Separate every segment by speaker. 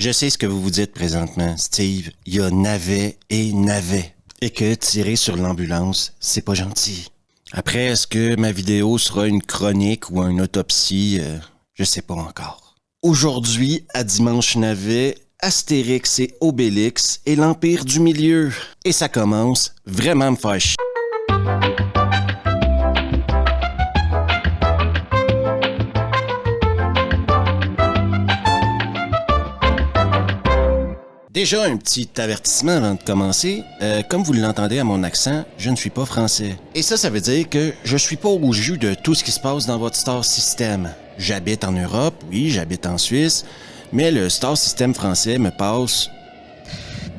Speaker 1: Je sais ce que vous vous dites présentement, Steve. Il y a navet et navet. Et que tirer sur l'ambulance, c'est pas gentil. Après, est-ce que ma vidéo sera une chronique ou une autopsie? Je sais pas encore. Aujourd'hui, à Dimanche Navet, Astérix et Obélix et l'Empire du Milieu. Et ça commence vraiment à me faire chier. Déjà, un petit avertissement avant de commencer. Comme vous l'entendez à mon accent, je ne suis pas français. Et ça veut dire que je suis pas au jus de tout ce qui se passe dans votre Star System. J'habite en Europe, oui, j'habite en Suisse, mais le Star System français me passe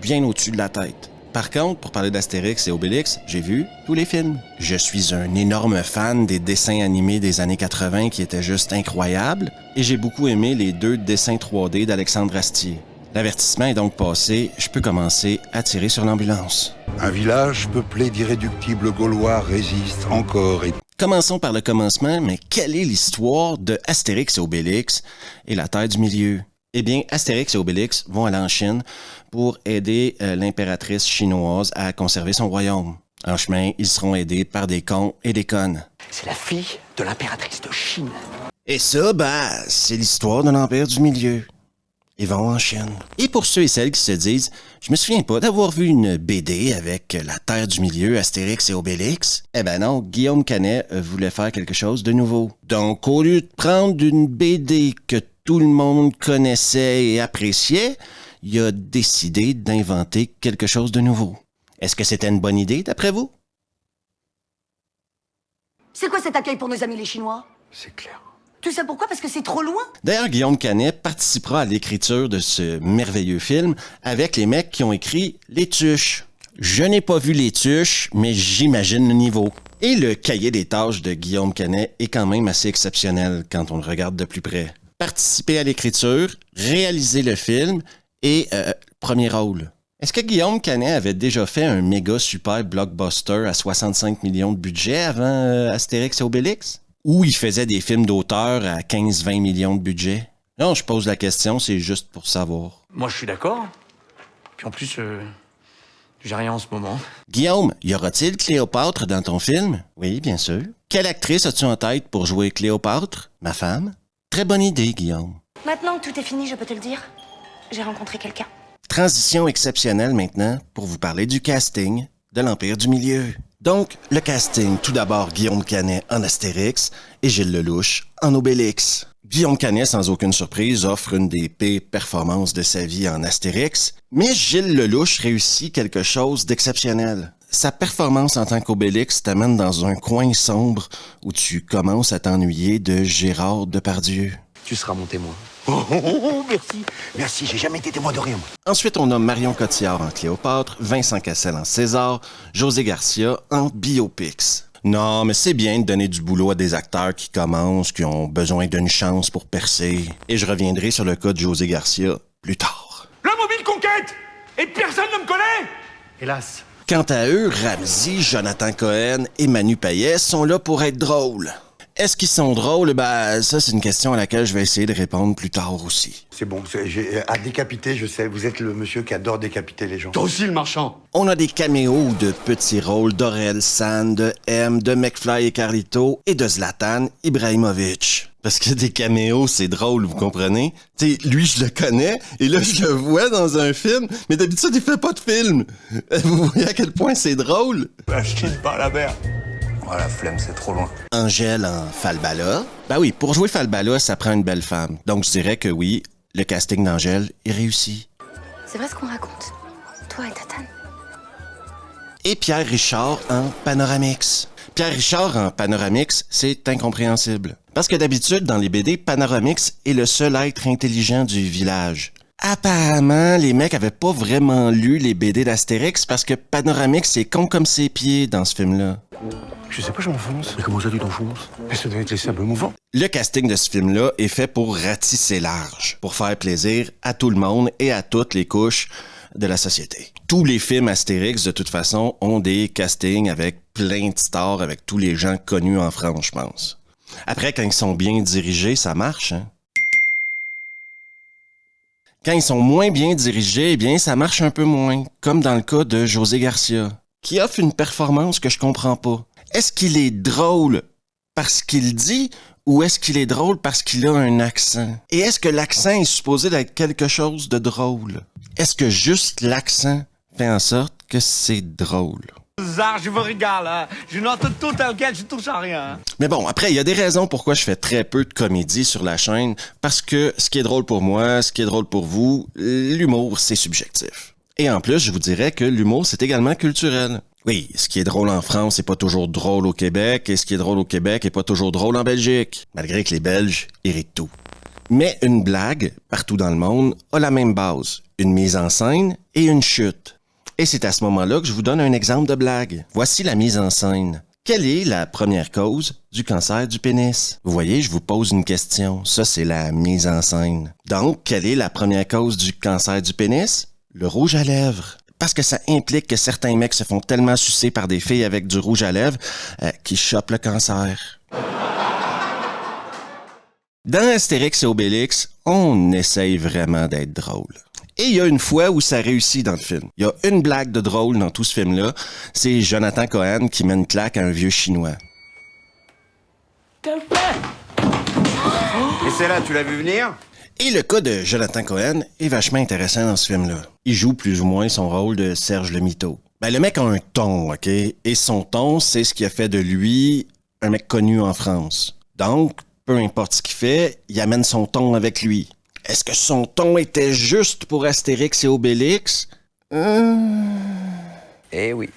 Speaker 1: bien au-dessus de la tête. Par contre, pour parler d'Astérix et Obélix, j'ai vu tous les films. Je suis un énorme fan des dessins animés des années 80 qui étaient juste incroyables, et j'ai beaucoup aimé les 2 dessins 3D d'Alexandre Astier. L'avertissement est donc passé, je peux commencer à tirer sur l'ambulance.
Speaker 2: Un village peuplé d'irréductibles Gaulois résiste encore et...
Speaker 1: Commençons par le commencement, mais quelle est l'histoire de Astérix et Obélix et la Terre du Milieu? Eh bien, Astérix et Obélix vont aller en Chine pour aider l'impératrice chinoise à conserver son royaume. En chemin, ils seront aidés par des cons et des connes.
Speaker 3: C'est la fille de l'impératrice de Chine.
Speaker 1: Et ça, c'est l'histoire de l'Empire du Milieu. Ils vont en Chine. Et pour ceux et celles qui se disent « Je me souviens pas d'avoir vu une BD avec la Terre du Milieu, Astérix et Obélix », eh ben non, Guillaume Canet voulait faire quelque chose de nouveau. Donc, au lieu de prendre une BD que tout le monde connaissait et appréciait, il a décidé d'inventer quelque chose de nouveau. Est-ce que c'était une bonne idée, d'après vous?
Speaker 4: C'est quoi cet accueil pour nos amis les Chinois?
Speaker 3: C'est clair.
Speaker 4: Tu sais pourquoi? Parce que c'est trop loin.
Speaker 1: D'ailleurs, Guillaume Canet participera à l'écriture de ce merveilleux film avec les mecs qui ont écrit Les Tuches. Je n'ai pas vu Les Tuches, mais j'imagine le niveau. Et le cahier des tâches de Guillaume Canet est quand même assez exceptionnel quand on le regarde de plus près. Participer à l'écriture, réaliser le film et premier rôle. Est-ce que Guillaume Canet avait déjà fait un méga super blockbuster à 65 millions de budget avant Astérix et Obélix? Ou il faisait des films d'auteur à 15-20 millions de budget? Non, je pose la question, c'est juste pour savoir.
Speaker 3: Moi, je suis d'accord. Puis en plus, j'ai rien en ce moment.
Speaker 1: Guillaume, y aura-t-il Cléopâtre dans ton film? Oui, bien sûr. Quelle actrice as-tu en tête pour jouer Cléopâtre? Ma femme? Très bonne idée, Guillaume.
Speaker 4: Maintenant que tout est fini, je peux te le dire. J'ai rencontré quelqu'un.
Speaker 1: Transition exceptionnelle maintenant pour vous parler du casting de l'Empire du Milieu. Donc, le casting, tout d'abord Guillaume Canet en Astérix et Gilles Lelouch en Obélix. Guillaume Canet, sans aucune surprise, offre une des pires performances de sa vie en Astérix, mais Gilles Lelouch réussit quelque chose d'exceptionnel. Sa performance en tant qu'Obélix t'amène dans un coin sombre où tu commences à t'ennuyer de Gérard Depardieu.
Speaker 3: Tu seras mon témoin.
Speaker 2: merci. Merci, j'ai jamais été témoin de rien.
Speaker 1: Ensuite, on a Marion Cotillard en Cléopâtre, Vincent Cassel en César, José Garcia en Biopics. Non, mais c'est bien de donner du boulot à des acteurs qui commencent, qui ont besoin d'une chance pour percer. Et je reviendrai sur le cas de José Garcia plus tard.
Speaker 5: La mobile conquête! Et personne ne me connaît!
Speaker 3: Hélas.
Speaker 1: Quant à eux, Ramzy, Jonathan Cohen et Manu Payet sont là pour être drôles. Est-ce qu'ils sont drôles? Ça, c'est une question à laquelle je vais essayer de répondre plus tard aussi.
Speaker 2: C'est bon, à décapiter, je sais, vous êtes le monsieur qui adore décapiter les gens.
Speaker 5: Toi aussi, le marchand!
Speaker 1: On a des caméos de petits rôles d'Aurel San, de M, de McFly et Carlito et de Zlatan Ibrahimovic. Parce que des caméos, c'est drôle, vous comprenez? Tu sais, lui, je le connais, et là, je le vois dans un film, mais d'habitude, il fait pas de film. Vous voyez à quel point c'est drôle?
Speaker 5: Acheter par la mer.
Speaker 3: Oh, la flemme, c'est trop loin.
Speaker 1: Angèle en Falbala. Ben oui, pour jouer Falbala, ça prend une belle femme. Donc, je dirais que oui, le casting d'Angèle est réussi.
Speaker 4: C'est vrai ce qu'on raconte. Toi et Tatane.
Speaker 1: Et Pierre Richard en Panoramix. Pierre Richard en Panoramix, c'est incompréhensible. Parce que d'habitude, dans les BD, Panoramix est le seul être intelligent du village. Apparemment, les mecs avaient pas vraiment lu les BD d'Astérix parce que Panoramix est con comme ses pieds dans ce film-là.
Speaker 3: Je sais pas, je m'enfonce. Mais comment ça, tu t'enfonces? Mais ça doit être les sables mouvants.
Speaker 1: Le casting de ce film-là est fait pour ratisser large, pour faire plaisir à tout le monde et à toutes les couches de la société. Tous les films Astérix, de toute façon, ont des castings avec plein de stars, avec tous les gens connus en France, je pense. Après, quand ils sont bien dirigés, ça marche, hein? Quand ils sont moins bien dirigés, eh bien, ça marche un peu moins, comme dans le cas de José Garcia, qui offre une performance que je comprends pas. Est-ce qu'il est drôle parce qu'il dit ou est-ce qu'il est drôle parce qu'il a un accent? Et est-ce que l'accent est supposé d'être quelque chose de drôle? Est-ce que juste l'accent fait en sorte que c'est drôle?
Speaker 5: Zar, je me régale, hein. Je note tout tel quel, je touche à rien.
Speaker 1: Mais bon, après, il y a des raisons pourquoi je fais très peu de comédie sur la chaîne, parce que ce qui est drôle pour moi, ce qui est drôle pour vous, l'humour, c'est subjectif. Et en plus, je vous dirais que l'humour, c'est également culturel. Oui, ce qui est drôle en France n'est pas toujours drôle au Québec, et ce qui est drôle au Québec n'est pas toujours drôle en Belgique, malgré que les Belges héritent tout. Mais une blague, partout dans le monde, a la même base, une mise en scène et une chute. Et c'est à ce moment-là que je vous donne un exemple de blague. Voici la mise en scène. Quelle est la première cause du cancer du pénis? Vous voyez, je vous pose une question. Ça, c'est la mise en scène. Donc, quelle est la première cause du cancer du pénis? Le rouge à lèvres. Parce que ça implique que certains mecs se font tellement sucer par des filles avec du rouge à lèvres qu'ils chopent le cancer. Dans Astérix et Obélix, on essaye vraiment d'être drôle. Et il y a une fois où ça réussit dans le film. Il y a une blague de drôle dans tout ce film-là. C'est Jonathan Cohen qui met une claque à un vieux Chinois.
Speaker 5: Et celle-là, tu l'as vu venir?
Speaker 1: Et le cas de Jonathan Cohen est vachement intéressant dans ce film-là. Il joue plus ou moins son rôle de Serge le Mito. Ben, le mec a un ton, OK? Et son ton, c'est ce qui a fait de lui un mec connu en France. Donc, peu importe ce qu'il fait, il amène son ton avec lui. Est-ce que son ton était juste pour Astérix et Obélix?
Speaker 6: Eh oui.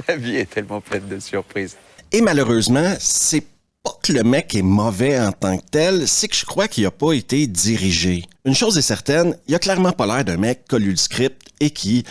Speaker 6: La vie est tellement pleine de surprises.
Speaker 1: Et malheureusement, c'est pas que le mec est mauvais en tant que tel, c'est que je crois qu'il a pas été dirigé. Une chose est certaine, il a clairement pas l'air d'un mec qui a lu le script et qui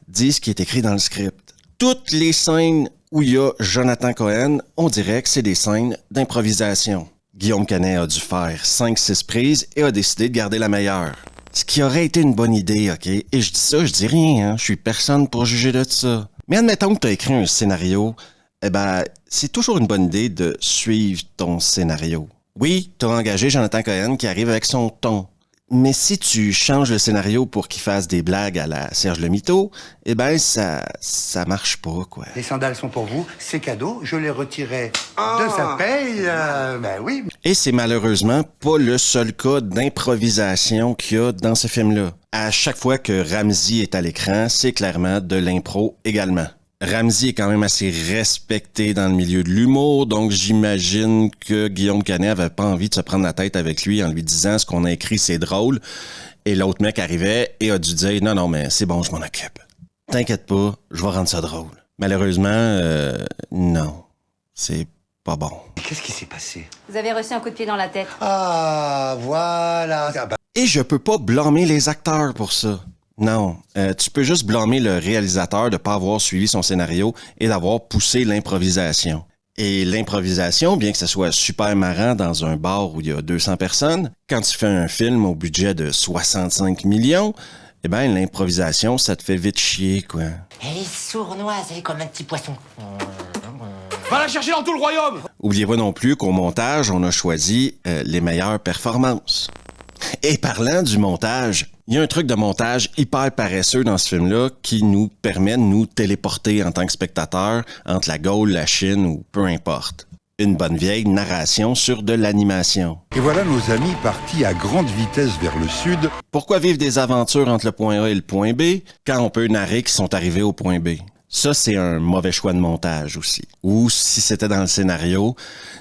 Speaker 1: dit ce qui est écrit dans le script. Toutes les scènes où il y a Jonathan Cohen, on dirait que c'est des scènes d'improvisation. Guillaume Canet a dû faire 5-6 prises et a décidé de garder la meilleure. Ce qui aurait été une bonne idée, OK? Et je dis ça, je dis rien, hein? Je suis personne pour juger de ça. Mais admettons que tu as écrit un scénario, eh ben, c'est toujours une bonne idée de suivre ton scénario. Oui, tu as engagé Jonathan Cohen qui arrive avec son ton. Mais si tu changes le scénario pour qu'il fasse des blagues à la Serge le Mito, eh ben ça marche pas, quoi.
Speaker 7: Les sandales sont pour vous, c'est cadeau, je les retirerai de sa paye, ben oui.
Speaker 1: Et c'est malheureusement pas le seul cas d'improvisation qu'il y a dans ce film-là. À chaque fois que Ramzy est à l'écran, c'est clairement de l'impro également. Ramzy est quand même assez respecté dans le milieu de l'humour, donc j'imagine que Guillaume Canet avait pas envie de se prendre la tête avec lui en lui disant ce qu'on a écrit c'est drôle, et l'autre mec arrivait et a dû dire non mais c'est bon, je m'en occupe. T'inquiète pas, je vais rendre ça drôle. Malheureusement, non, c'est pas bon.
Speaker 7: Qu'est-ce qui s'est passé?
Speaker 8: Vous avez reçu un coup de pied dans la tête.
Speaker 7: Ah, voilà. Ah, bah.
Speaker 1: Et je peux pas blâmer les acteurs pour ça. Non, tu peux juste blâmer le réalisateur de pas avoir suivi son scénario et d'avoir poussé l'improvisation. Et l'improvisation, bien que ce soit super marrant dans un bar où il y a 200 personnes, quand tu fais un film au budget de 65 millions, eh ben l'improvisation, ça te fait vite chier, quoi.
Speaker 9: Elle est sournoise, elle est comme un petit poisson.
Speaker 5: Va la chercher dans tout le royaume!
Speaker 1: Oubliez pas non plus qu'au montage, on a choisi les meilleures performances. Et parlant du montage, il y a un truc de montage hyper paresseux dans ce film-là qui nous permet de nous téléporter en tant que spectateur entre la Gaule, la Chine ou peu importe. Une bonne vieille narration sur de l'animation.
Speaker 2: Et voilà nos amis partis à grande vitesse vers le sud.
Speaker 1: Pourquoi vivre des aventures entre le point A et le point B quand on peut narrer qu'ils sont arrivés au point B? Ça, c'est un mauvais choix de montage aussi. Ou si c'était dans le scénario,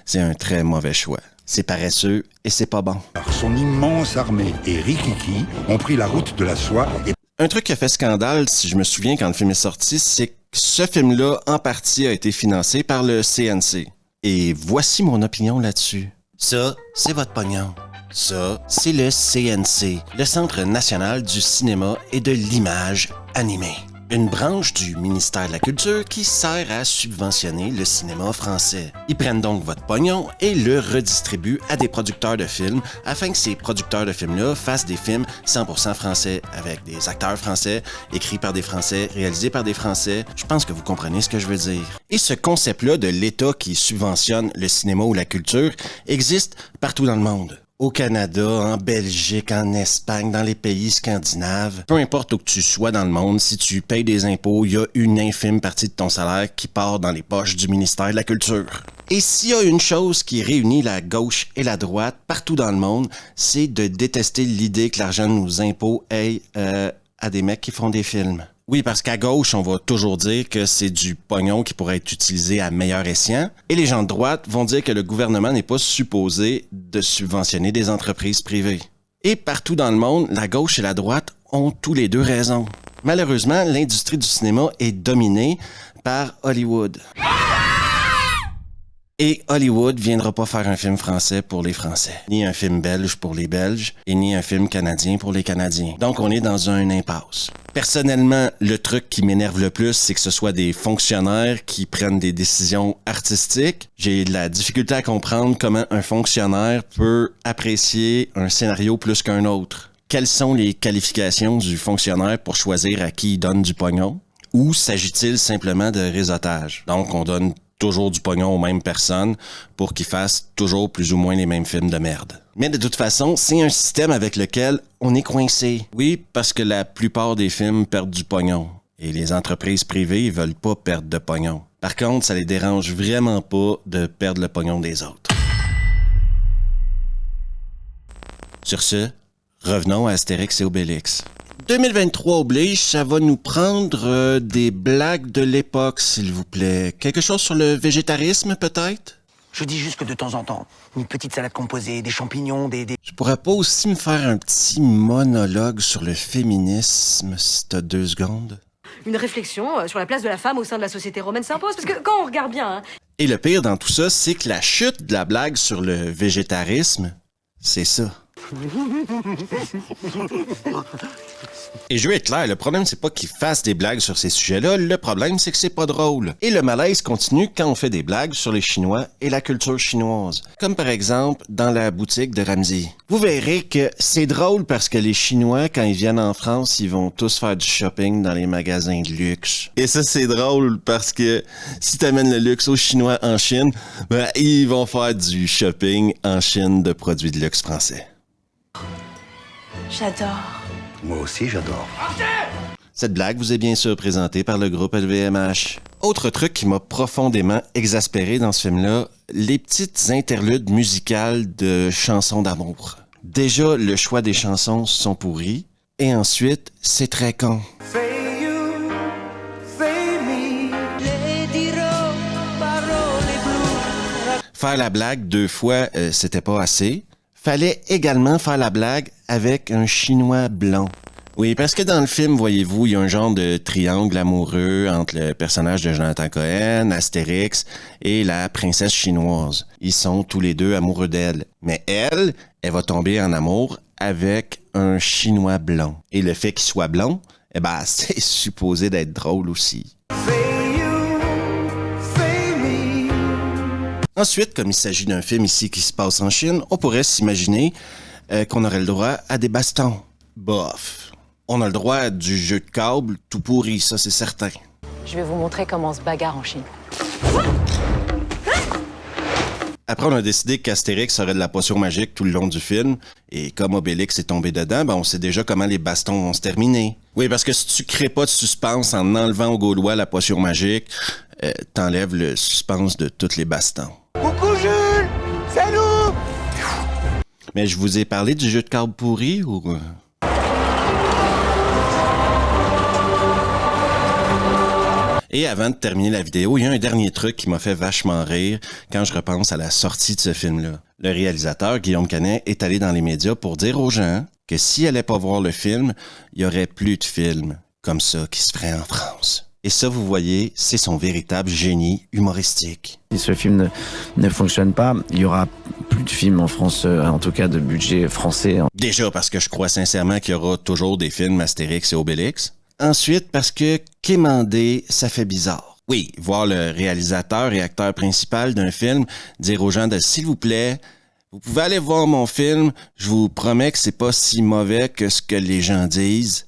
Speaker 1: c'est un très mauvais choix. C'est paresseux et c'est pas bon.
Speaker 2: Par son immense armée et Rikiki ont pris la route de la soie et...
Speaker 1: Un truc qui a fait scandale, si je me souviens quand le film est sorti, c'est que ce film-là, en partie, a été financé par le CNC. Et voici mon opinion là-dessus. Ça, c'est votre pognon. Ça, c'est le CNC, le Centre national du cinéma et de l'image animée. Une branche du ministère de la Culture qui sert à subventionner le cinéma français. Ils prennent donc votre pognon et le redistribuent à des producteurs de films afin que ces producteurs de films-là fassent des films 100% français, avec des acteurs français, écrits par des Français, réalisés par des Français. Je pense que vous comprenez ce que je veux dire. Et ce concept-là de l'État qui subventionne le cinéma ou la culture existe partout dans le monde. Au Canada, en Belgique, en Espagne, dans les pays scandinaves, peu importe où que tu sois dans le monde, si tu payes des impôts, il y a une infime partie de ton salaire qui part dans les poches du ministère de la Culture. Et s'il y a une chose qui réunit la gauche et la droite partout dans le monde, c'est de détester l'idée que l'argent de nos impôts aille à des mecs qui font des films. Oui, parce qu'à gauche, on va toujours dire que c'est du pognon qui pourrait être utilisé à meilleur escient. Et les gens de droite vont dire que le gouvernement n'est pas supposé de subventionner des entreprises privées. Et partout dans le monde, la gauche et la droite ont tous les deux raison. Malheureusement, l'industrie du cinéma est dominée par Hollywood. Et Hollywood viendra pas faire un film français pour les Français, ni un film belge pour les Belges, et ni un film canadien pour les Canadiens. Donc on est dans une impasse. Personnellement, le truc qui m'énerve le plus, c'est que ce soit des fonctionnaires qui prennent des décisions artistiques. J'ai de la difficulté à comprendre comment un fonctionnaire peut apprécier un scénario plus qu'un autre. Quelles sont les qualifications du fonctionnaire pour choisir à qui il donne du pognon? Ou s'agit-il simplement de réseautage? Donc on donne toujours du pognon aux mêmes personnes pour qu'ils fassent toujours plus ou moins les mêmes films de merde. Mais de toute façon, c'est un système avec lequel on est coincé. Oui, parce que la plupart des films perdent du pognon. Et les entreprises privées, ils veulent pas perdre de pognon. Par contre, ça les dérange vraiment pas de perdre le pognon des autres. Sur ce, revenons à Astérix et Obélix. 2023 oblige, ça va nous prendre des blagues de l'époque, s'il vous plaît. Quelque chose sur le végétarisme, peut-être?
Speaker 5: Je dis juste que de temps en temps, une petite salade composée, des champignons,
Speaker 1: Je pourrais pas aussi me faire un petit monologue sur le féminisme, si t'as 2 secondes?
Speaker 8: Une réflexion sur la place de la femme au sein de la société romaine s'impose, parce que quand on regarde bien... Hein...
Speaker 1: Et le pire dans tout ça, c'est que la chute de la blague sur le végétarisme, c'est ça. Et je vais être clair, le problème c'est pas qu'ils fassent des blagues sur ces sujets-là, le problème c'est que c'est pas drôle. Et le malaise continue quand on fait des blagues sur les Chinois et la culture chinoise. Comme par exemple dans la boutique de Ramsey. Vous verrez que c'est drôle parce que les Chinois, quand ils viennent en France, ils vont tous faire du shopping dans les magasins de luxe. Et ça c'est drôle parce que si t'amènes le luxe aux Chinois en Chine, ben ils vont faire du shopping en Chine de produits de luxe français.
Speaker 4: J'adore.
Speaker 7: Moi aussi, j'adore.
Speaker 1: Cette blague vous est bien sûr présentée par le groupe LVMH. Autre truc qui m'a profondément exaspéré dans ce film-là, les petites interludes musicales de chansons d'amour. Déjà, le choix des chansons sont pourris, et ensuite, c'est très con. Faire la blague 2 fois, c'était pas assez. Fallait également faire la blague avec un Chinois blond. Oui, parce que dans le film, voyez-vous, il y a un genre de triangle amoureux entre le personnage de Jonathan Cohen, Astérix, et la princesse chinoise. Ils sont tous les deux amoureux d'elle. Mais elle va tomber en amour avec un Chinois blond. Et le fait qu'il soit blond, eh ben, c'est supposé d'être drôle aussi. Ensuite, comme il s'agit d'un film ici qui se passe en Chine, on pourrait s'imaginer qu'on aurait le droit à des bastons. Bof. On a le droit à du jeu de câble tout pourri, ça c'est certain.
Speaker 8: Je vais vous montrer comment on se bagarre en Chine.
Speaker 1: Après, on a décidé qu'Astérix aurait de la potion magique tout le long du film, et comme Obélix est tombé dedans, ben on sait déjà comment les bastons vont se terminer. Oui, parce que si tu crées pas de suspense en enlevant aux Gaulois la potion magique, t'enlèves le suspense de tous les bastons.
Speaker 5: Coucou Jules! C'est nous!
Speaker 1: Mais je vous ai parlé du jeu de cartes pourri ou... Et avant de terminer la vidéo, il y a un dernier truc qui m'a fait vachement rire quand je repense à la sortie de ce film-là. Le réalisateur, Guillaume Canet, est allé dans les médias pour dire aux gens que s'ils n'allaient pas voir le film, il y aurait plus de films comme ça qui se feraient en France. Et ça, vous voyez, c'est son véritable génie humoristique.
Speaker 10: Si ce film ne fonctionne pas, il y aura plus de films en France, en tout cas de budget français.
Speaker 1: Déjà parce que je crois sincèrement qu'il y aura toujours des films Astérix et Obélix. Ensuite, parce que quémander, ça fait bizarre. Oui, voir le réalisateur et acteur principal d'un film dire aux gens de « S'il vous plaît, vous pouvez aller voir mon film, je vous promets que c'est pas si mauvais que ce que les gens disent. »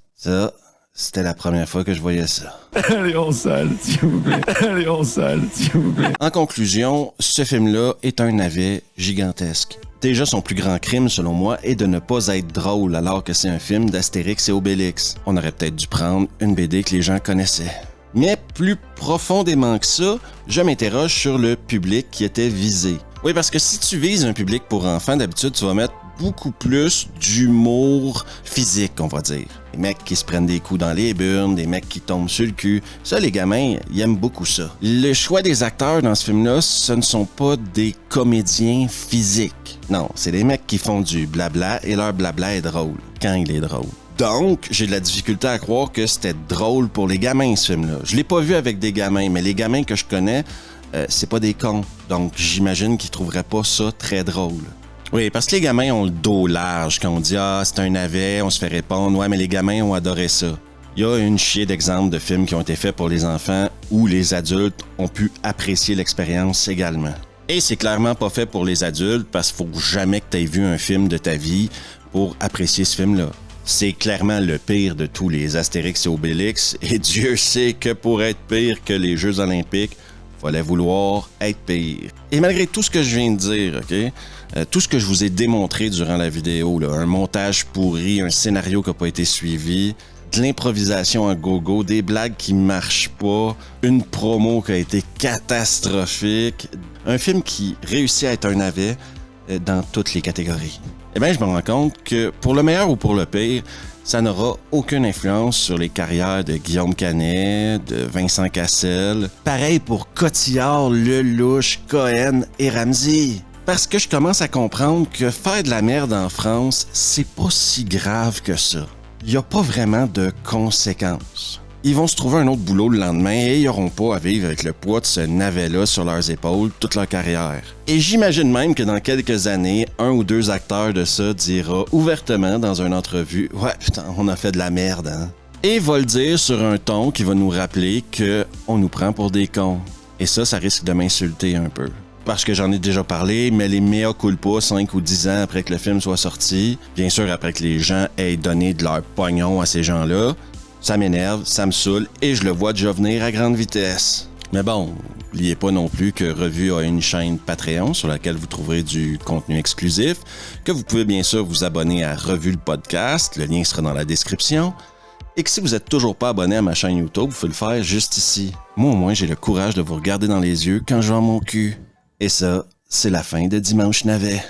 Speaker 1: C'était la première fois que je voyais ça.
Speaker 10: Allez en salle, s'il vous plaît. Allez en salle, s'il vous plaît.
Speaker 1: En conclusion, ce film-là est un navet gigantesque. Déjà, son plus grand crime, selon moi, est de ne pas être drôle alors que c'est un film d'Astérix et Obélix. On aurait peut-être dû prendre une BD que les gens connaissaient. Mais plus profondément que ça, je m'interroge sur le public qui était visé. Oui, parce que si tu vises un public pour enfants, d'habitude, tu vas mettre beaucoup plus d'humour physique, on va dire. Des mecs qui se prennent des coups dans les burnes, des mecs qui tombent sur le cul. Ça, les gamins, ils aiment beaucoup ça. Le choix des acteurs dans ce film-là, ce ne sont pas des comédiens physiques. Non, c'est des mecs qui font du blabla et leur blabla est drôle, quand il est drôle. Donc, j'ai de la difficulté à croire que c'était drôle pour les gamins, ce film-là. Je l'ai pas vu avec des gamins, mais les gamins que je connais, c'est pas des cons. Donc, j'imagine qu'ils trouveraient pas ça très drôle. Oui, parce que les gamins ont le dos large quand on dit « Ah, c'est un navet, on se fait répondre. » Ouais, mais les gamins ont adoré ça. Il y a une chier d'exemples de films qui ont été faits pour les enfants où les adultes ont pu apprécier l'expérience également. Et c'est clairement pas fait pour les adultes parce qu'il faut jamais que tu aies vu un film de ta vie pour apprécier ce film-là. C'est clairement le pire de tous les Astérix et Obélix, et Dieu sait que pour être pire que les Jeux olympiques, fallait vouloir être pire. Et malgré tout ce que je viens de dire, OK, tout ce que je vous ai démontré durant la vidéo, là, un montage pourri, un scénario qui n'a pas été suivi, de l'improvisation à gogo, des blagues qui marchent pas, une promo qui a été catastrophique, un film qui réussit à être un navet dans toutes les catégories. Eh bien, je me rends compte que, pour le meilleur ou pour le pire, ça n'aura aucune influence sur les carrières de Guillaume Canet, de Vincent Cassel. Pareil pour Cotillard, Lelouch, Cohen et Ramsey. Parce que je commence à comprendre que faire de la merde en France, c'est pas si grave que ça. Il n'y a pas vraiment de conséquences. Ils vont se trouver un autre boulot le lendemain et ils n'auront pas à vivre avec le poids de ce navet-là sur leurs épaules toute leur carrière. Et j'imagine même que dans quelques années, un ou deux acteurs de ça dira ouvertement dans une entrevue « Ouais, putain, on a fait de la merde, hein? » Et va le dire sur un ton qui va nous rappeler qu'on nous prend pour des cons. Et ça risque de m'insulter un peu. Parce que j'en ai déjà parlé, mais les mea culpa 5 ou 10 ans après que le film soit sorti, bien sûr après que les gens aient donné de leur pognon à ces gens-là, ça m'énerve, ça me saoule et je le vois déjà venir à grande vitesse. Mais bon, n'oubliez pas non plus que Revue a une chaîne Patreon sur laquelle vous trouverez du contenu exclusif, que vous pouvez bien sûr vous abonner à Revue le podcast, le lien sera dans la description, et que si vous n'êtes toujours pas abonné à ma chaîne YouTube, vous pouvez le faire juste ici. Moi au moins j'ai le courage de vous regarder dans les yeux quand je vends mon cul. Et ça, c'est la fin de Dimanche Navet.